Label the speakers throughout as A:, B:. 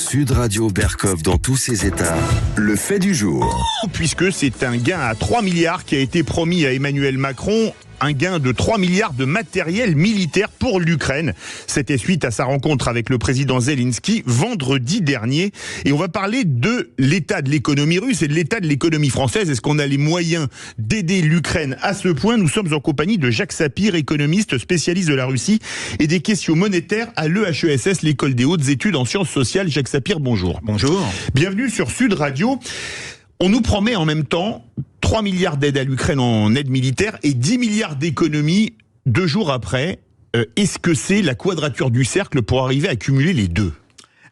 A: Sud Radio Berkov dans tous ses états. Le fait du jour.
B: Puisque c'est un gain à 3 milliards qui a été promis à Emmanuel Macron. Un gain de 3 milliards de matériel militaire pour l'Ukraine. C'était suite à sa rencontre avec le président Zelensky vendredi dernier. Et on va parler de l'état de l'économie russe et de l'état de l'économie française. Est-ce qu'on a les moyens d'aider l'Ukraine à ce point? Nous sommes en compagnie de Jacques Sapir, économiste spécialiste de la Russie et des questions monétaires à l'EHESS, l'école des hautes études en sciences sociales. Jacques Sapir, bonjour.
C: Bonjour.
B: Bienvenue sur Sud Radio. On nous promet en même temps 3 milliards d'aides à l'Ukraine en aide militaire et 10 milliards d'économies 2 jours après. Est-ce que c'est la quadrature du cercle pour arriver à cumuler les deux ?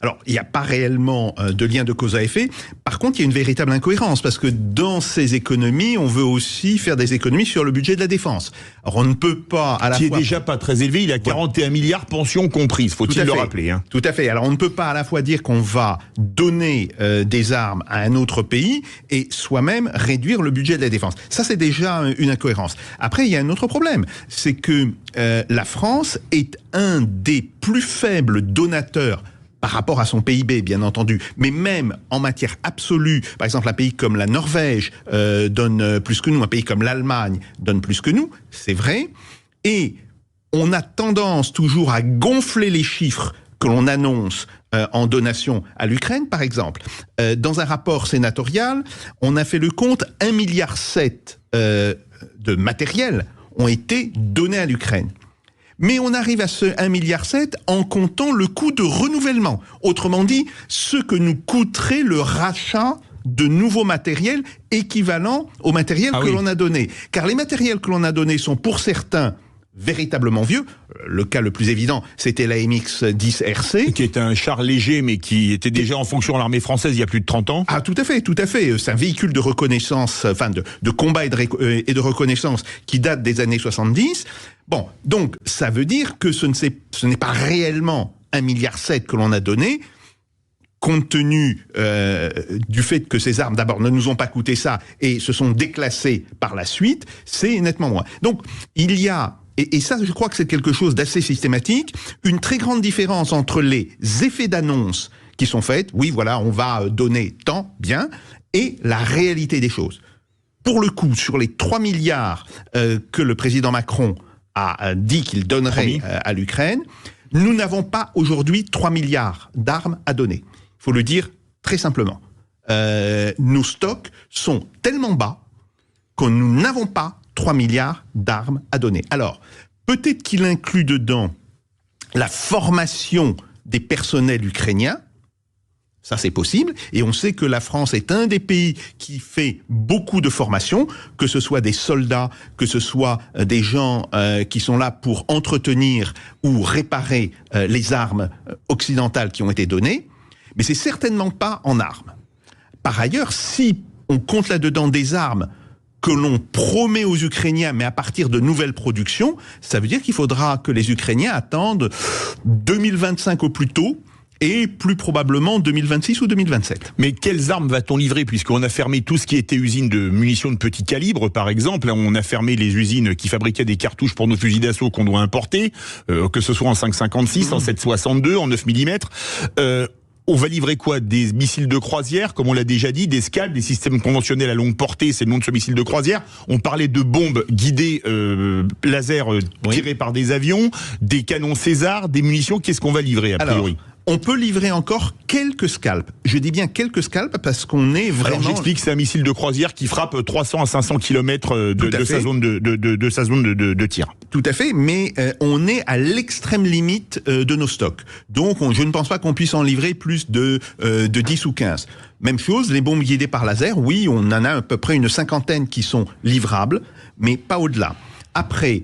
C: Alors, il n'y a pas réellement de lien de cause à effet. Par contre, il y a une véritable incohérence, parce que dans ces économies, on veut aussi faire des économies sur le budget de la défense. Alors, on ne peut pas à la fois...
B: Qui est déjà pas très élevé, il a 41 milliards, pensions comprises, faut-il le rappeler. Hein.
C: Tout à fait. Alors, on ne peut pas à la fois dire qu'on va donner des armes à un autre pays et soi-même réduire le budget de la défense. Ça, c'est déjà une incohérence. Après, il y a un autre problème, c'est que la France est un des plus faibles donateurs par rapport à son PIB, bien entendu, mais même en matière absolue, par exemple, un pays comme la Norvège donne plus que nous, un pays comme l'Allemagne donne plus que nous, c'est vrai, et on a tendance toujours à gonfler les chiffres que l'on annonce en donation à l'Ukraine, par exemple. Dans un rapport sénatorial, on a fait le compte, 1,7 milliard de matériel ont été donnés à l'Ukraine. Mais on arrive à ce 1,7 milliard en comptant le coût de renouvellement. Autrement dit, ce que nous coûterait le rachat de nouveaux matériels équivalents au matériel que l'on a donné. Car les matériels que l'on a donnés sont pour certains véritablement vieux. Le cas le plus évident, c'était la MX-10 RC.
B: Qui est un char léger, mais qui était déjà en fonction à l'armée française il y a plus de 30 ans.
C: Ah, tout à fait, tout à fait. C'est un véhicule de reconnaissance, enfin de combat et de reconnaissance qui date des années 70. Bon, donc ça veut dire que ce n'est pas réellement 1,7 milliard que l'on a donné, compte tenu du fait que ces armes, d'abord, ne nous ont pas coûté ça et se sont déclassées par la suite, c'est nettement moins. Donc, il y a, et ça, je crois que c'est quelque chose d'assez systématique, une très grande différence entre les effets d'annonce qui sont faits, oui, voilà, on va donner tant, bien, et la réalité des choses. Pour le coup, sur les 3 milliards que le président Macron a dit qu'il donnerait à l'Ukraine, nous n'avons pas aujourd'hui 3 milliards d'armes à donner. Il faut le dire très simplement. Nos stocks sont tellement bas que nous n'avons pas 3 milliards d'armes à donner. Alors, peut-être qu'il inclut dedans la formation des personnels ukrainiens. Ça, c'est possible. Et on sait que la France est un des pays qui fait beaucoup de formation, que ce soit des soldats, que ce soit des gens qui sont là pour entretenir ou réparer les armes occidentales qui ont été données. Mais c'est certainement pas en armes. Par ailleurs, si on compte là-dedans des armes que l'on promet aux Ukrainiens, mais à partir de nouvelles productions, ça veut dire qu'il faudra que les Ukrainiens attendent 2025 au plus tôt, et plus probablement 2026 ou 2027.
B: Mais quelles armes va-t-on livrer, puisqu'on a fermé tout ce qui était usine de munitions de petit calibre, par exemple. On a fermé les usines qui fabriquaient des cartouches pour nos fusils d'assaut qu'on doit importer, que ce soit en 5,56, en 7,62, en 9 mm. On va livrer quoi? Des missiles de croisière, comme on l'a déjà dit, des Scalp, des systèmes conventionnels à longue portée, c'est le nom de ce missile de croisière. On parlait de bombes guidées laser tirées par des avions, des canons César, des munitions. Qu'est-ce qu'on va livrer, a priori?
C: On peut livrer encore quelques Scalp. Je dis bien quelques Scalp parce qu'on est vraiment...
B: Alors j'explique, c'est un missile de croisière qui frappe 300 à 500 km de sa zone de tir.
C: Tout à fait, mais on est à l'extrême limite de nos stocks. Donc je ne pense pas qu'on puisse en livrer plus de 10 ou 15. Même chose, les bombes guidées par laser, oui, on en a à peu près une 50aine qui sont livrables, mais pas au-delà. Après,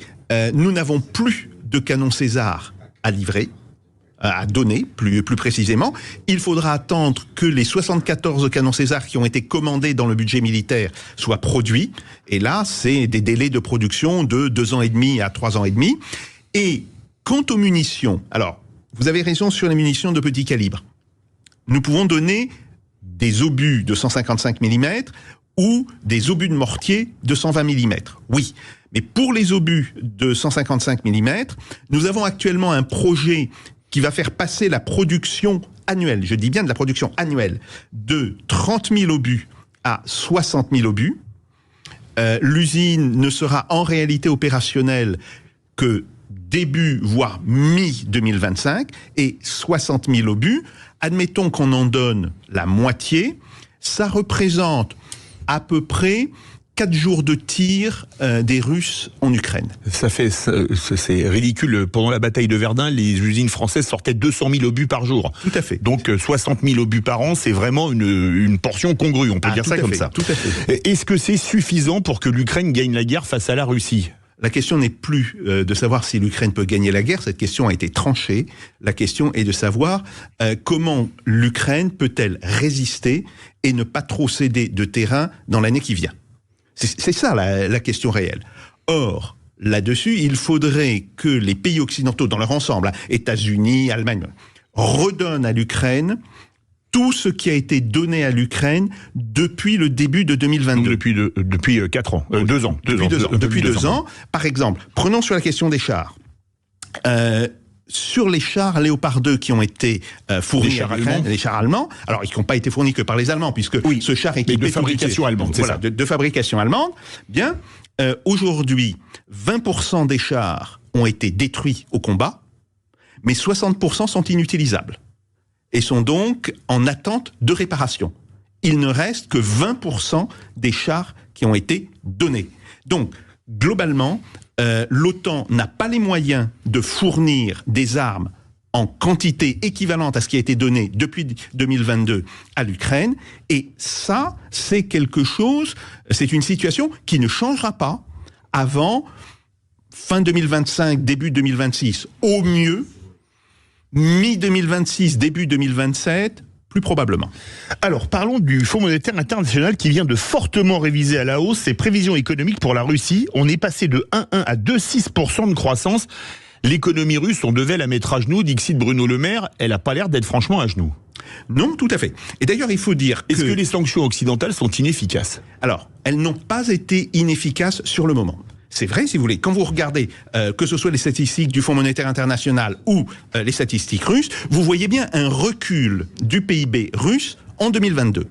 C: nous n'avons plus de canons César à livrer, à donner, plus précisément. Il faudra attendre que les 74 canons César qui ont été commandés dans le budget militaire soient produits. Et là, c'est des délais de production de 2 ans et demi à 3 ans et demi. Et quant aux munitions, alors, vous avez raison sur les munitions de petit calibre. Nous pouvons donner des obus de 155 mm ou des obus de mortier de 120 mm. Oui. Mais pour les obus de 155 mm, nous avons actuellement un projet qui va faire passer la production annuelle, je dis bien de la production annuelle, de 30 000 obus à 60 000 obus. L'usine ne sera en réalité opérationnelle que début, voire mi-2025, et 60 000 obus. Admettons qu'on en donne la moitié, ça représente à peu près 4 jours de tir des Russes en Ukraine.
B: C'est ridicule. Pendant la bataille de Verdun, les usines françaises sortaient 200 000 obus par jour.
C: Tout à fait.
B: Donc 60 000 obus par an, c'est vraiment une portion congrue, on peut dire ça comme ça.
C: Tout à fait.
B: Est-ce que c'est suffisant pour que l'Ukraine gagne la guerre face à la Russie ?
C: La question n'est plus de savoir si l'Ukraine peut gagner la guerre, cette question a été tranchée. La question est de savoir comment l'Ukraine peut-elle résister et ne pas trop céder de terrain dans l'année qui vient. C'est ça la question réelle. Or, là-dessus, il faudrait que les pays occidentaux, dans leur ensemble, États-Unis, Allemagne, redonnent à l'Ukraine tout ce qui a été donné à l'Ukraine depuis le début de 2022.
B: Depuis 4 ans, 2 ans.
C: Depuis 2 ans. Par exemple, prenons sur la question des chars. Sur les chars Léopard 2 qui ont été fournis à l'Ukraine, les chars allemands, alors ils n'ont pas été fournis que par les Allemands, puisque ce char est équipé
B: de fabrication allemande, c'est ça.
C: De fabrication allemande. Bien, aujourd'hui, 20% des chars ont été détruits au combat, mais 60% sont inutilisables et sont donc en attente de réparation. Il ne reste que 20% des chars qui ont été donnés. Donc, globalement, l'OTAN n'a pas les moyens de fournir des armes en quantité équivalente à ce qui a été donné depuis 2022 à l'Ukraine. Et ça, c'est quelque chose, c'est une situation qui ne changera pas avant fin 2025, début 2026. Au mieux, mi-2026, début 2027, plus probablement.
B: Alors, parlons du Fonds monétaire international qui vient de fortement réviser à la hausse ses prévisions économiques pour la Russie. On est passé de 1,1 à 2,6% de croissance. L'économie russe, on devait la mettre à genoux, dixit Bruno Le Maire. Elle n'a pas l'air d'être franchement à genoux.
C: Non, tout à fait. Et d'ailleurs, il faut dire
B: Est-ce que les sanctions occidentales sont inefficaces ?
C: Alors, elles n'ont pas été inefficaces sur le moment. C'est vrai, si vous voulez, quand vous regardez que ce soit les statistiques du Fonds monétaire international ou les statistiques russes, vous voyez bien un recul du PIB russe en 2022.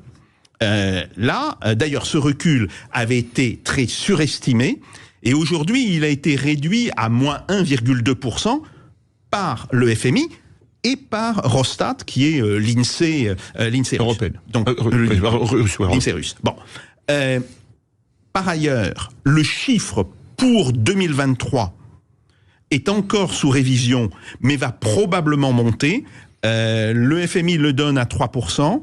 C: D'ailleurs, ce recul avait été très surestimé et aujourd'hui, il a été réduit à moins 1,2% par le FMI et par Rostat, qui est l'INSEE
B: européenne.
C: Donc, l'INSEE russe. Bon. Par ailleurs, le chiffre pour 2023 est encore sous révision, mais va probablement monter. Le FMI le donne à 3%.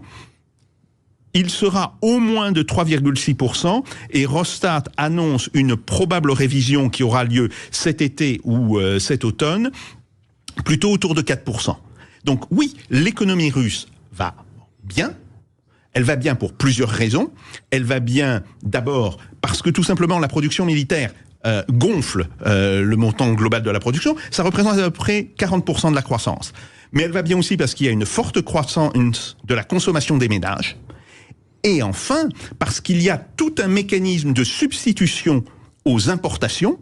C: Il sera au moins de 3,6% et Rostat annonce une probable révision qui aura lieu cet été ou cet automne, plutôt autour de 4%. Donc oui, l'économie russe va bien. Elle va bien pour plusieurs raisons. Elle va bien d'abord parce que tout simplement la production militaire gonfle le montant global de la production. Ça représente à peu près 40% de la croissance. Mais elle va bien aussi parce qu'il y a une forte croissance de la consommation des ménages. Et enfin, parce qu'il y a tout un mécanisme de substitution aux importations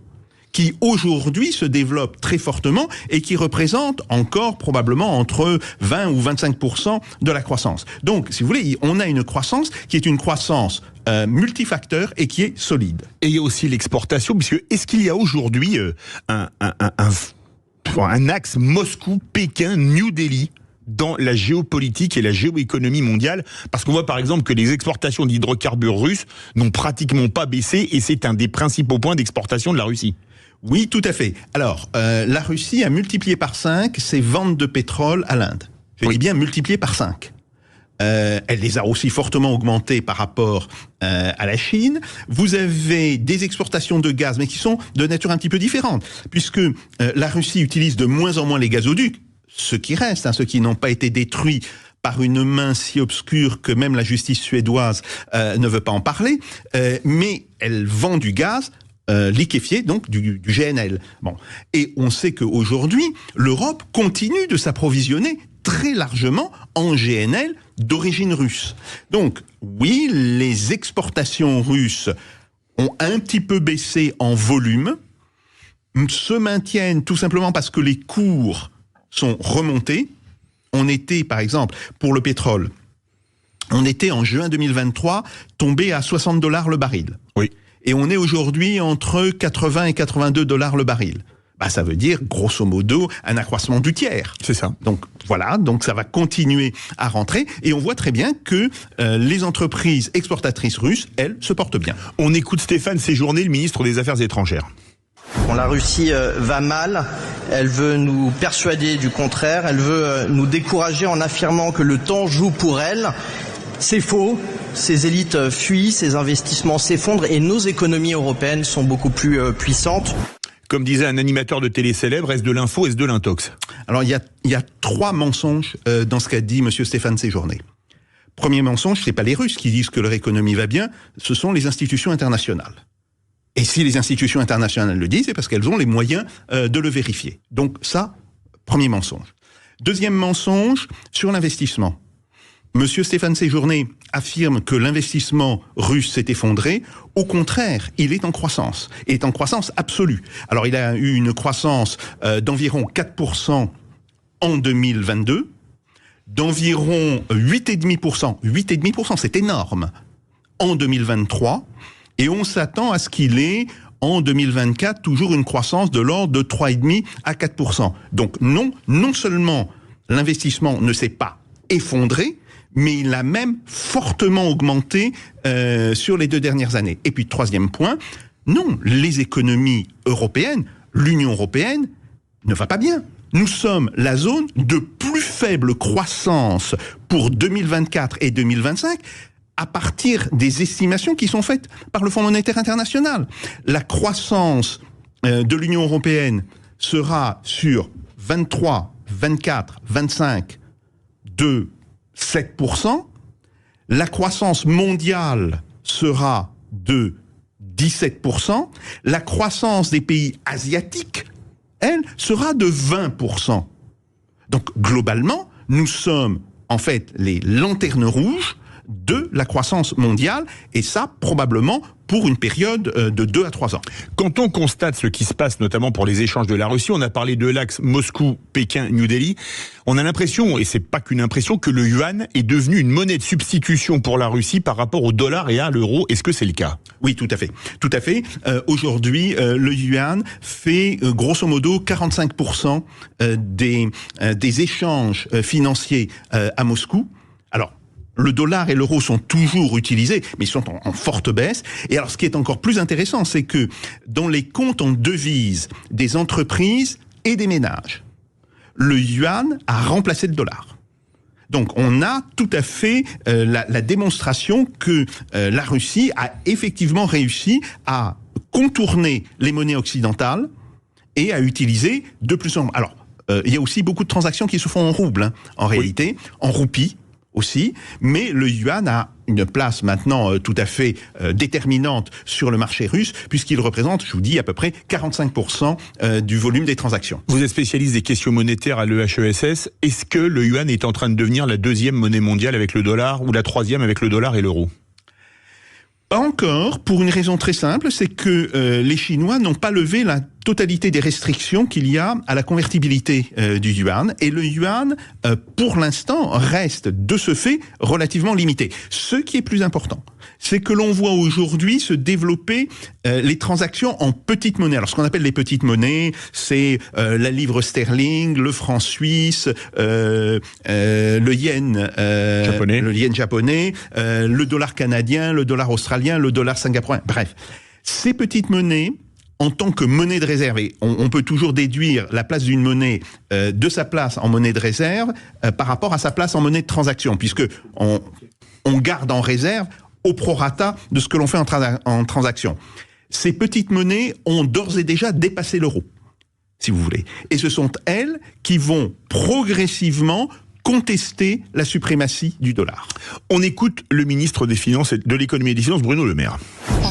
C: qui aujourd'hui se développe très fortement et qui représente encore probablement entre 20 ou 25% de la croissance. Donc, si vous voulez, on a une croissance qui est une croissance multifacteur et qui est solide.
B: Et il y a aussi l'exportation, puisque est-ce qu'il y a aujourd'hui un axe Moscou-Pékin-New Delhi dans la géopolitique et la géoéconomie mondiale, parce qu'on voit par exemple que les exportations d'hydrocarbures russes n'ont pratiquement pas baissé, et c'est un des principaux points d'exportation de la Russie.
C: Oui, tout à fait. Alors, la Russie a multiplié par 5 ses ventes de pétrole à l'Inde. Je dis bien multiplié par 5. Elle les a aussi fortement augmentées par rapport à la Chine. Vous avez des exportations de gaz, mais qui sont de nature un petit peu différente, puisque la Russie utilise de moins en moins les gazoducs, ceux qui restent, ceux qui n'ont pas été détruits par une main si obscure que même la justice suédoise ne veut pas en parler, mais elle vend du gaz liquéfié, donc du GNL. Bon. Et on sait qu'aujourd'hui, l'Europe continue de s'approvisionner très largement en GNL d'origine russe. Donc, oui, les exportations russes ont un petit peu baissé en volume, se maintiennent tout simplement parce que les cours sont remontés. on était, par exemple, pour le pétrole, on était en juin 2023 tombé à $60 le baril.
B: Oui.
C: Et on est aujourd'hui entre 80 et 82 $ le baril. Ça veut dire, grosso modo, un accroissement du tiers.
B: C'est ça.
C: Donc voilà, donc ça va continuer à rentrer. Et on voit très bien que les entreprises exportatrices russes, elles, se portent bien.
B: On écoute Stéphane Séjourné, le ministre des Affaires étrangères.
D: Bon, la Russie va mal, elle veut nous persuader du contraire, elle veut nous décourager en affirmant que le temps joue pour elle. C'est faux, ces élites fuient, ces investissements s'effondrent et nos économies européennes sont beaucoup plus puissantes.
B: Comme disait un animateur de télé célèbre, est-ce de l'info, est-ce de l'intox?
C: Alors il y a 3 mensonges dans ce qu'a dit monsieur Stéphane Séjourné. Premier mensonge, c'est pas les Russes qui disent que leur économie va bien, ce sont les institutions internationales. Et si les institutions internationales le disent, c'est parce qu'elles ont les moyens de le vérifier. Donc ça, premier mensonge. Deuxième mensonge, sur l'investissement. Monsieur Stéphane Séjourné affirme que l'investissement russe s'est effondré. Au contraire, il est en croissance. Il est en croissance absolue. Alors, il a eu une croissance d'environ 4% en 2022, d'environ 8,5%. 8,5%, c'est énorme. En 2023. Et on s'attend à ce qu'il ait, en 2024, toujours une croissance de l'ordre de 3,5 à 4%. Donc non seulement l'investissement ne s'est pas effondré, mais il a même fortement augmenté sur les 2 dernières années. Et puis, troisième point, non, les économies européennes, l'Union européenne, ne va pas bien. Nous sommes la zone de plus faible croissance pour 2024 et 2025 à partir des estimations qui sont faites par le Fonds monétaire international. La croissance de l'Union européenne sera sur 23, 24, 25 de 7%, la croissance mondiale sera de 17%, la croissance des pays asiatiques, elle, sera de 20%. Donc, globalement, nous sommes, en fait, les lanternes rouges de la croissance mondiale, et ça, probablement, pour une période de 2 à 3 ans.
B: Quand on constate ce qui se passe, notamment pour les échanges de la Russie, on a parlé de l'axe Moscou-Pékin-New Delhi, on a l'impression, et c'est pas qu'une impression, que le yuan est devenu une monnaie de substitution pour la Russie par rapport au dollar et à l'euro. Est-ce que c'est le cas?
C: Oui, tout à fait. Tout à fait. Aujourd'hui, le yuan fait grosso modo 45% des échanges financiers à Moscou. Alors, le dollar et l'euro sont toujours utilisés, mais ils sont en forte baisse. Et alors, ce qui est encore plus intéressant, c'est que dans les comptes en devises des entreprises et des ménages, le yuan a remplacé le dollar. Donc, on a tout à fait la démonstration que la Russie a effectivement réussi à contourner les monnaies occidentales et à utiliser de plus en plus. Alors, il y a aussi beaucoup de transactions qui se font en roubles, en réalité, en roupies aussi, mais le yuan a une place maintenant tout à fait déterminante sur le marché russe, puisqu'il représente, je vous dis, à peu près 45% du volume des transactions.
B: Vous êtes spécialiste des questions monétaires à l'EHESS. Est-ce que le yuan est en train de devenir la 2e monnaie mondiale avec le dollar, ou la 3e avec le dollar et l'euro?
C: Pas encore, pour une raison très simple, c'est que les Chinois n'ont pas levé la totalité des restrictions qu'il y a à la convertibilité du yuan. Et le yuan, pour l'instant, reste de ce fait relativement limité. Ce qui est plus important, c'est que l'on voit aujourd'hui se développer les transactions en petites monnaies. Alors, ce qu'on appelle les petites monnaies, c'est la livre sterling, le franc suisse, le yen japonais, le dollar canadien, le dollar australien, le dollar singapourien. Bref, ces petites monnaies, en tant que monnaie de réserve, et on peut toujours déduire la place d'une monnaie de sa place en monnaie de réserve par rapport à sa place en monnaie de transaction, puisque on garde en réserve au prorata de ce que l'on fait en transaction. Ces petites monnaies ont d'ores et déjà dépassé l'euro, si vous voulez. Et ce sont elles qui vont progressivement contester la suprématie du dollar.
B: On écoute le ministre des Finances et de l'économie et des Finances, Bruno Le Maire.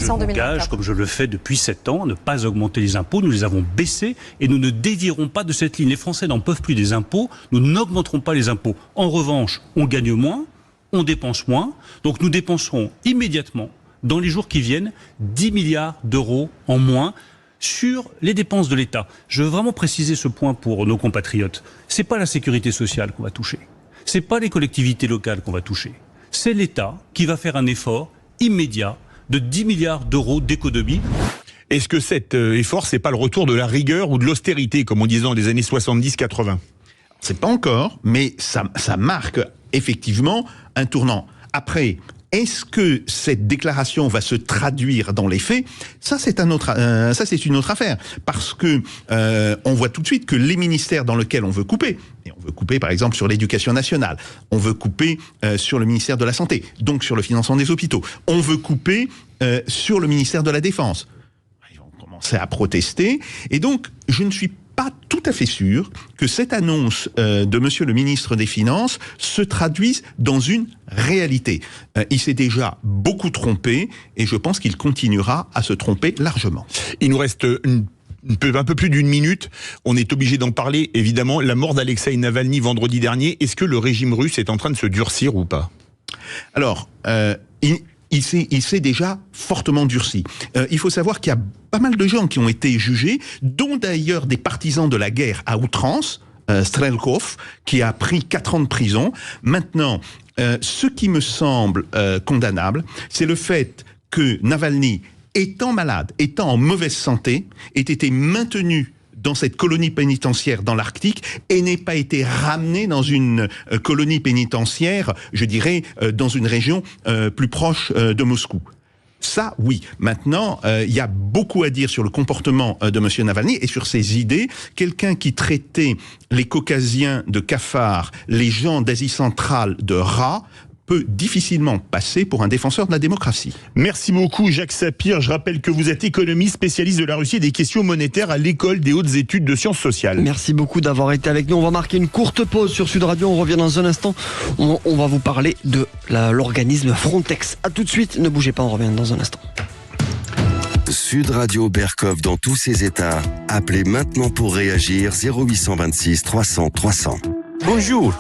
E: Je m'engage, comme je le fais depuis 7 ans, à ne pas augmenter les impôts. Nous les avons baissés et nous ne dévierons pas de cette ligne. Les Français n'en peuvent plus des impôts. Nous n'augmenterons pas les impôts. En revanche, on gagne moins, on dépense moins. Donc nous dépenserons immédiatement, dans les jours qui viennent, 10 milliards d'euros en moins sur les dépenses de l'État. Je veux vraiment préciser ce point pour nos compatriotes. C'est pas la sécurité sociale qu'on va toucher. c'est pas les collectivités locales qu'on va toucher. C'est l'État qui va faire un effort immédiat de 10 milliards d'euros d'économie.
B: Est-ce que cet effort, c'est pas le retour de la rigueur ou de l'austérité, comme on disait dans les années 70-80 ?
C: C'est pas encore, mais ça marque effectivement un tournant. Après, est-ce que cette déclaration va se traduire dans les faits ? Ça, c'est une autre affaire, parce que on voit tout de suite que les ministères dans lesquels on veut couper, et on veut couper par exemple sur l'éducation nationale, on veut couper sur le ministère de la Santé, donc sur le financement des hôpitaux, on veut couper sur le ministère de la Défense. Ils vont commencer à protester, et donc je ne suis pas tout à fait sûr que cette annonce de monsieur le ministre des Finances se traduise dans une réalité. Il s'est déjà beaucoup trompé et je pense qu'il continuera à se tromper largement.
B: Il nous reste un peu plus d'une minute. On est obligé d'en parler, évidemment. La mort d'Alexeï Navalny vendredi dernier. Est-ce que le régime russe est en train de se durcir ou pas ?
C: Alors, il s'est déjà fortement durci. Il faut savoir qu'il y a pas mal de gens qui ont été jugés, dont d'ailleurs des partisans de la guerre à outrance, Strelkov, qui a pris 4 ans de prison. Maintenant, ce qui me semble condamnable, c'est le fait que Navalny, étant malade, étant en mauvaise santé, ait été maintenu dans cette colonie pénitentiaire dans l'Arctique et n'ait pas été ramené dans une colonie pénitentiaire, je dirais, dans une région plus proche de Moscou. Ça, oui. Maintenant, il y a beaucoup à dire sur le comportement de M. Navalny et sur ses idées. Quelqu'un qui traitait les Caucasiens de cafards, les gens d'Asie centrale de rats, peut difficilement passer pour un défenseur de la démocratie.
B: Merci beaucoup Jacques Sapir. Je rappelle que vous êtes économiste, spécialiste de la Russie et des questions monétaires à l'École des hautes études de sciences sociales.
F: Merci beaucoup d'avoir été avec nous. On va marquer une courte pause sur Sud Radio. On revient dans un instant. On va vous parler de l'organisme Frontex. A tout de suite, ne bougez pas, on revient dans un instant.
A: Sud Radio Berkov dans tous ses états. Appelez maintenant pour réagir 0826 300 300.
G: Bonjour.